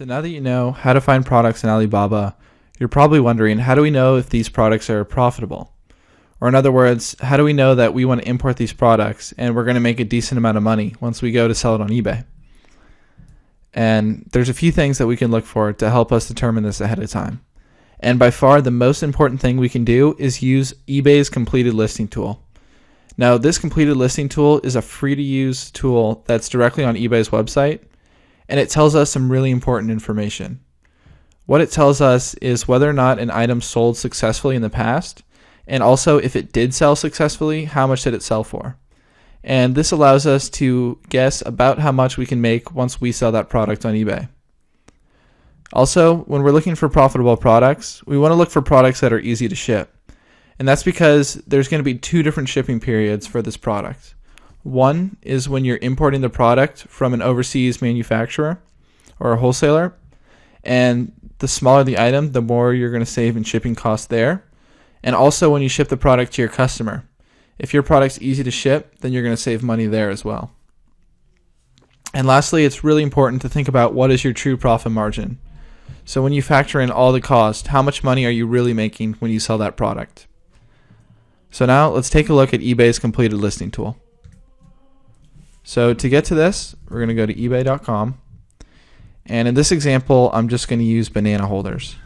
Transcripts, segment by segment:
So now that you know how to find products in Alibaba, you're probably wondering, how do we know if these products are profitable? Or in other words, how do we know that we want to import these products and we're going to make a decent amount of money once we go to sell it on eBay? And there's a few things that we can look for to help us determine this ahead of time. And by far, the most important thing we can do is use eBay's completed listing tool. Now, this completed listing tool is a free-to-use tool that's directly on eBay's website, and it tells us some really important information. What it tells us is whether or not an item sold successfully in the past, and also if it did sell successfully, how much did it sell for? And this allows us to guess about how much we can make once we sell that product on eBay. Also, when we're looking for profitable products, we want to look for products that are easy to ship. And that's because there's going to be two different shipping periods for this product. One is when you're importing the product from an overseas manufacturer or a wholesaler, and the smaller the item, the more you're going to save in shipping costs there. And also when you ship the product to your customer. If your product's easy to ship, then you're going to save money there as well. And lastly, it's really important to think about what is your true profit margin. So when you factor in all the cost, how much money are you really making when you sell that product? So now let's take a look at eBay's completed listing tool. So to get to this, we're going to go to ebay.com. And in this example, I'm just going to use banana holders.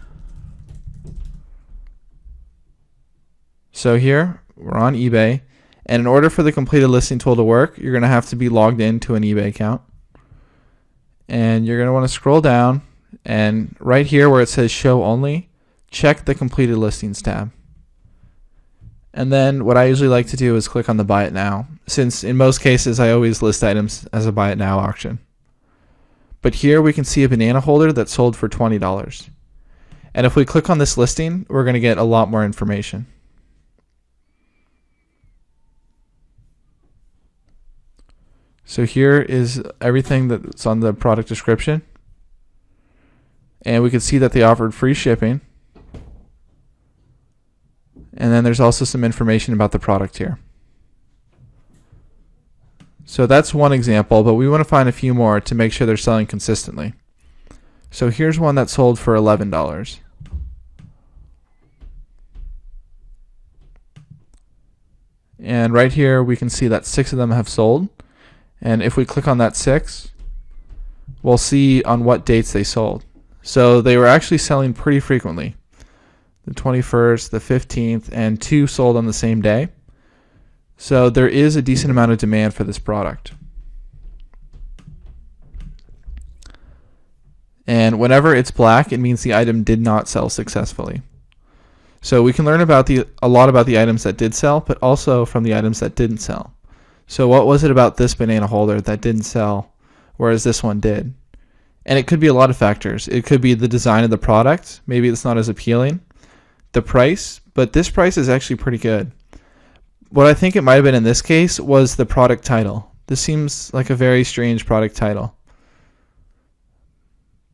So here, we're on eBay. And in order for the completed listing tool to work, you're going to have to be logged into an eBay account. And you're going to want to scroll down. And right here where it says show only, check the completed listings tab. And then what I usually like to do is click on the buy it now, since in most cases I always list items as a buy it now auction. But here we can see a banana holder that sold for $20. And if we click on this listing, we're going to get a lot more information. So here is everything that's on the product description. And we can see that they offered free shipping. And then there's also some information about the product here. So that's one example, but we want to find a few more to make sure they're selling consistently. So here's one that sold for $11. And right here we can see that 6 of them have sold. And if we click on that 6, we'll see on what dates they sold. So they were actually selling pretty frequently. The 21st, the 15th, and 2 sold on the same day. So there is a decent amount of demand for this product. And whenever it's black, it means the item did not sell successfully. So we can learn about a lot about the items that did sell, but also from the items that didn't sell. So what was it about this banana holder that didn't sell, whereas this one did? And it could be a lot of factors. It could be the design of the product. Maybe it's not as appealing. The price, but this price is actually pretty good. What I think it might have been in this case was the product title. This seems like a very strange product title.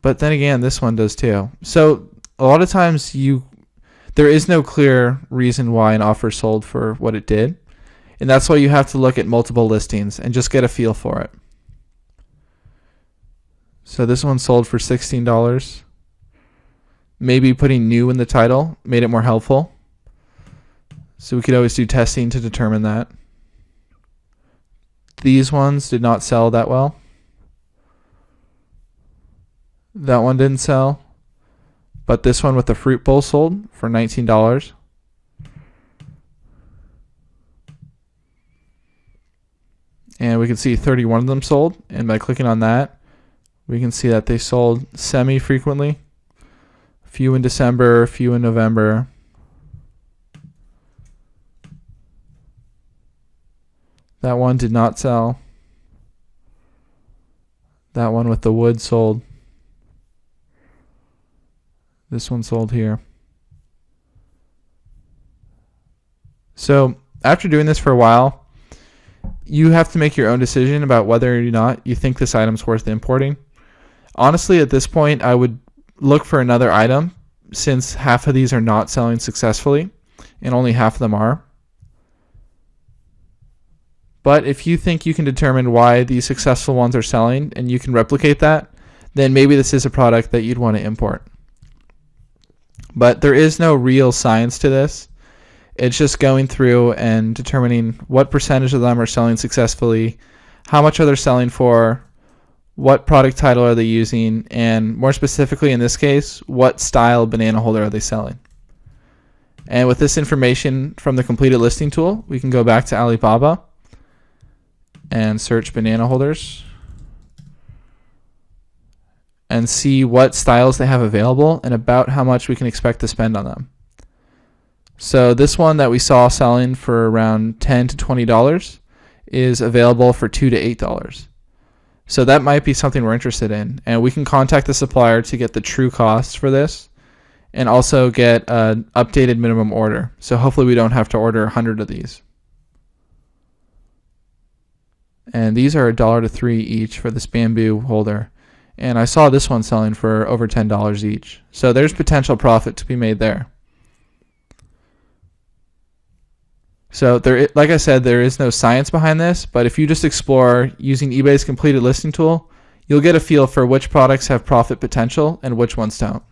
But then again, this one does too. So a lot of times there is no clear reason why an offer sold for what it did. And that's why you have to look at multiple listings and just get a feel for it. So this one sold for $16. Maybe putting new in the title made it more helpful. So we could always do testing to determine that. These ones did not sell that well. That one didn't sell. But this one with the fruit bowl sold for $19. And we can see 31 of them sold. And by clicking on that, we can see that they sold semi-frequently. Few in December, few in November. That one did not sell. That one with the wood sold. This one sold here. So after doing this for a while, you have to make your own decision about whether or not you think this item's worth importing. Honestly, at this point, I would look for another item, since half of these are not selling successfully and only half of them are. But if you think you can determine why these successful ones are selling and you can replicate that, then maybe this is a product that you'd want to import. But there is no real science to this. It's just going through and determining what percentage of them are selling successfully, how much are they selling for, what product title are they using, and more specifically in this case, what style banana holder are they selling. And with this information from the completed listing tool, we can go back to Alibaba and search banana holders and see what styles they have available and about how much we can expect to spend on them. So this one that we saw selling for around $10 to $20 is available for $2 to $8. So that might be something we're interested in, and we can contact the supplier to get the true costs for this and also get an updated minimum order. So hopefully we don't have to order 100 of these. And these are $1 to $3 each for this bamboo holder. And I saw this one selling for over $10 each. So there's potential profit to be made there. So like I said, there is no science behind this, but if you just explore using eBay's completed listing tool, you'll get a feel for which products have profit potential and which ones don't.